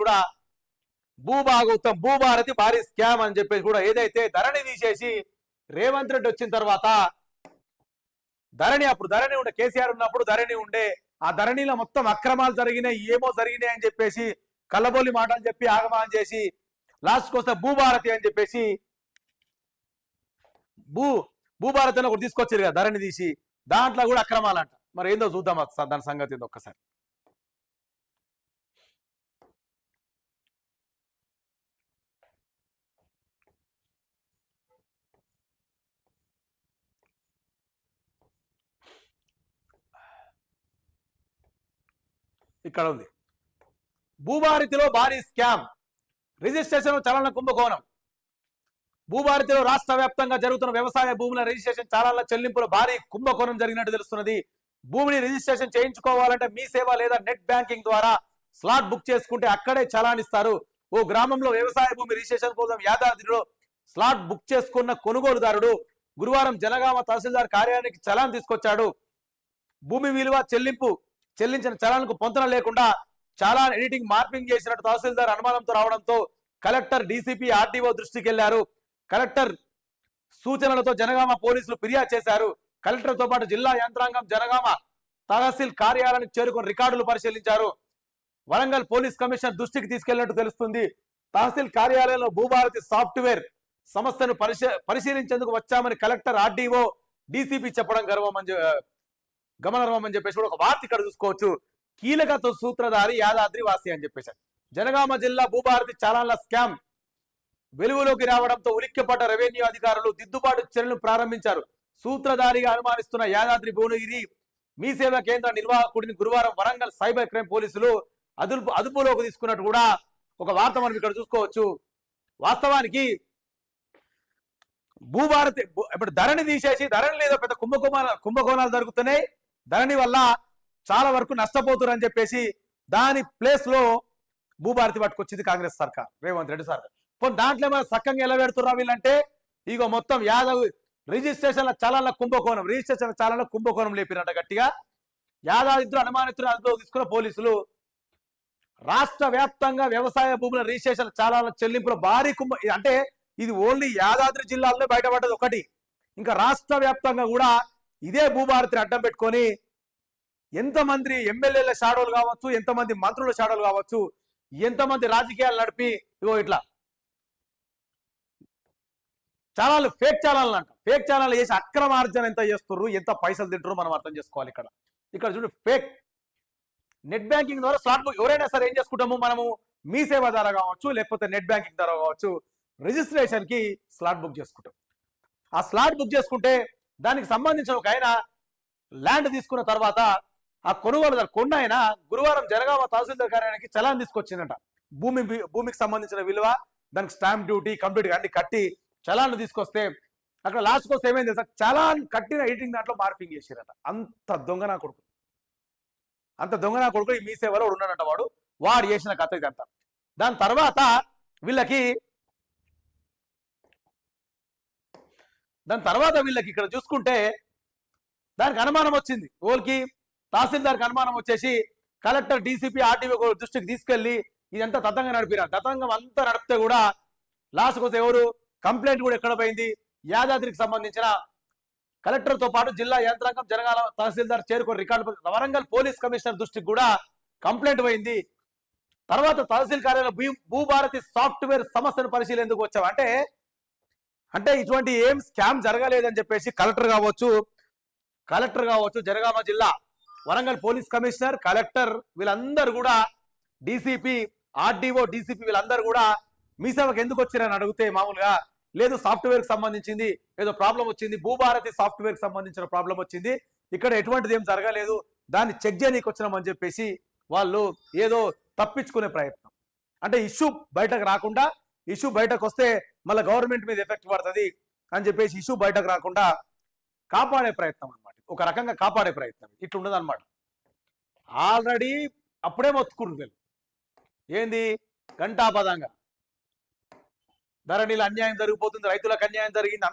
కూడా భూభాగవతం భూభారతి భారీ స్కామ్ అని చెప్పేసి కూడా ఏదైతే ధరణి తీసేసి రేవంత్ రెడ్డి వచ్చిన తర్వాత అప్పుడు ధరణి ఉండే కేసీఆర్ ఉన్నప్పుడు ధరణి ఉండే ఆ ధరణిలో మొత్తం అక్రమాలు జరిగినాయి ఏమో జరిగినాయి అని చెప్పేసి కల్లబోలి మాటలు చెప్పి ఆగమానం చేసి లాస్ట్కి వస్తే భూభారతి అని చెప్పేసి భూభారతి అని ఒకటి తీసుకొచ్చారు కదా ధరణి తీసి దాంట్లో కూడా అక్రమాలంట మరి ఏందో చూద్దాం దాని సంగతి ఏందో ఒక్కసారి ఇక్కడ ఉంది భూభారతిలో భారీ స్కామ్ రిజిస్ట్రేషన్ చలన కుంభకోణం భూభారతిలో రాష్ట్ర వ్యాప్తంగా జరుగుతున్న వ్యవసాయ భూముల రిజిస్ట్రేషన్ చలాల చెల్లింపులో భారీ కుంభకోణం జరిగినట్టు తెలుస్తున్నది భూమిని రిజిస్ట్రేషన్ చేయించుకోవాలంటే మీ సేవ లేదా నెట్ బ్యాంకింగ్ ద్వారా స్లాట్ బుక్ చేసుకుంటే అక్కడే చలానిస్తారు ఓ గ్రామంలో వ్యవసాయ భూమి రిజిస్ట్రేషన్ కోసం యాదాద్రిలో స్లాట్ బుక్ చేసుకున్న కొనుగోలుదారుడు గురువారం జనగామ తహసీల్దార్ కార్యాలయానికి చలాన్ తీసుకొచ్చాడు భూమి విలువ చెల్లించిన చలాన్కు పొంతన లేకుండా చలాన్ ఎడిటింగ్ మార్పింగ్ చేసినట్టు తహసీల్దార్ అనుమానంతో రావడంతో కలెక్టర్ డీసీపీ ఆర్డీఓ దృష్టికి వెళ్లారు కలెక్టర్ సూచనలతో జనగామ పోలీసులు ఫిర్యాదు చేశారు కలెక్టర్తో పాటు జిల్లా యంత్రాంగం జనగామ తహసీల్ కార్యాలయానికి చేరుకుని రికార్డులు పరిశీలించారు వరంగల్ పోలీస్ కమిషనర్ దృష్టికి తీసుకెళ్లినట్టు తెలుస్తుంది తహసీల్ కార్యాలయంలో భూభారతి సాఫ్ట్వేర్ సమస్యను పరిశీలించేందుకు వచ్చామని కలెక్టర్ ఆర్డీఓ డీసీపీ చెప్పడం గమనార్హం అని చెప్పేసి కూడా ఒక వార్త ఇక్కడ చూసుకోవచ్చు కీలక సూత్రధారి యాదాద్రి వాసి అని చెప్పేసి జనగామ జిల్లా భూభారతి చలాన్ల స్కామ్ వెలుగులోకి రావడంతో ఉలిక్కిపడ్డ రెవెన్యూ అధికారులు దిద్దుబాటు చర్యలను ప్రారంభించారు సూత్రధారిగా అనుమానిస్తున్న యాదాద్రి భువనగిరి మీ సేవ కేంద్ర నిర్వాహకుడిని గురువారం వరంగల్ సైబర్ క్రైమ్ పోలీసులు అదుపులోకి తీసుకున్నట్టు కూడా ఒక వార్త మనం ఇక్కడ చూసుకోవచ్చు వాస్తవానికి భూభారతి ఇప్పుడు ధరణి తీసేసి ధరణి లేదా పెద్ద కుంభకోణాలు జరుగుతున్నాయి ధరణి వల్ల చాలా వరకు నష్టపోతున్నారు అని చెప్పేసి దాని ప్లేస్ లో భూభారతి పట్టుకొచ్చింది కాంగ్రెస్ సర్కార్ రేవంత్ రెడ్డి సర్కార్ దాంట్లో ఏమైనా సక్కంగా ఎలా పెడుతున్నారు వీళ్ళంటే ఇగో మొత్తం యాదవ్ రిజిస్ట్రేషన్ల చలాన్ల కుంభకోణం లేపినట్ట గట్టిగా యాదాద్రి అనుమానితులు అదుపులో తీసుకున్న పోలీసులు రాష్ట్ర వ్యాప్తంగా వ్యవసాయ భూముల రిజిస్ట్రేషన్ చలాన్ల చెల్లింపుల భారీ అంటే ఇది ఓన్లీ యాదాద్రి జిల్లాలో బయటపడ్డది ఒకటి ఇంకా రాష్ట్ర వ్యాప్తంగా కూడా ఇదే భూభారతిని అడ్డం పెట్టుకొని ఎంతమంది ఎమ్మెల్యేల షాడోలు కావచ్చు ఎంతమంది మంత్రుల షాడోలు కావచ్చు ఎంతమంది రాజకీయాలు నడిపి ఇగో ఇట్లా ఛానల్ ఫేక్ ఛానల్ అంట ఫేక్ ఛానల్ చేసి అక్రమార్జన ఎంత చేస్తుర్రు ఎంత పైసలు తింటారు మనం అర్థం చేసుకోవాలి ఇక్కడ చూడండి ఫేక్ నెట్ బ్యాంకింగ్ ద్వారా స్లాట్ బుక్ ఎవరైనా సరే ఏం చేసుకుంటాము మనము మీ సేవ ద్వారా కావచ్చు లేకపోతే నెట్ బ్యాంకింగ్ ద్వారా కావచ్చు రిజిస్ట్రేషన్ కి స్లాట్ బుక్ చేసుకుంటాం ఆ స్లాట్ బుక్ చేసుకుంటే దానికి సంబంధించిన ఒక ఆయన ల్యాండ్ తీసుకున్న తర్వాత ఆ కొనుగోలుదారు కొన్న ఆయన గురువారం జనగామ తహసీల్దార్ కార్యాలయానికి చలాన్ తీసుకొచ్చిందట భూమికి సంబంధించిన విలువ దానికి స్టాంప్ డ్యూటీ కంప్లీట్ అన్ని కట్టి చలాన్ తీసుకొస్తే అక్కడ లాస్ట్కి వస్తే ఏమైంది తెలుసా చలాన్ కట్టిన ఎడిటింగ్ దాంట్లో మార్పింగ్ చేసిరట అంత దొంగ నా కొడుకు ఈ మీ సేవలో ఉన్నాడంట వాడు చేసిన కథ ఇదంతా దాని తర్వాత వీళ్ళకి ఇక్కడ చూసుకుంటే దానికి అనుమానం వచ్చింది ఓల్కి తహసీల్దార్కి అనుమానం వచ్చేసి కలెక్టర్ డీసీపీ ఆర్టీఓ దృష్టికి తీసుకెళ్లి ఇదంతా తతంగం నడిపినారు తతంగం అంతా నడిపితే కూడా లాస్ట్కి వస్తే ఎవరు కంప్లైంట్ కూడా ఎక్కడ పోయింది యాదాద్రికి సంబంధించిన కలెక్టర్తో పాటు జిల్లా యంత్రాంగం జనగామ తహసీల్దార్ చేరుకొని రికార్డు వరంగల్ పోలీస్ కమిషనర్ దృష్టికి కూడా కంప్లైంట్ పోయింది తర్వాత తహసీల్ కార్యాలయంలో భూభారతి సాఫ్ట్వేర్ సమస్యను పరిశీలించేందుకు వచ్చావు అంటే ఇటువంటి ఏం స్కామ్ జరగలేదని చెప్పేసి కలెక్టర్ కావచ్చు జనగామ జిల్లా వరంగల్ పోలీస్ కమిషనర్ కలెక్టర్ వీళ్ళందరూ కూడా డీసీపీ ఆర్డీఓ డీసీపీ వీళ్ళందరూ కూడా మీ సేవకు ఎందుకు వచ్చారని అడిగితే మామూలుగా లేదు సాఫ్ట్వేర్ కి సంబంధించింది ఏదో ప్రాబ్లం వచ్చింది భూభారతి సాఫ్ట్వేర్ కి సంబంధించిన ప్రాబ్లం వచ్చింది ఇక్కడ ఎటువంటిది ఏం జరగలేదు దాన్ని చెక్ చేయడానికి వచ్చినామని చెప్పేసి వాళ్ళు ఏదో తప్పించుకునే ప్రయత్నం అంటే ఇష్యూ బయటకు రాకుండా ఇష్యూ బయటకు వస్తే మళ్ళీ గవర్నమెంట్ మీద ఎఫెక్ట్ పడుతుంది అని చెప్పేసి ఇష్యూ బయటకు రాకుండా కాపాడే ప్రయత్నం అనమాట ఒక రకంగా కాపాడే ప్రయత్నం ఇట్లుండదు అనమాట ఆల్రెడీ అప్పుడే మొత్తుకుంటారు ఏంది గంటాపదంగా ధరణిలో అన్యాయం జరిగిపోతుంది రైతులకు అన్యాయం జరిగింది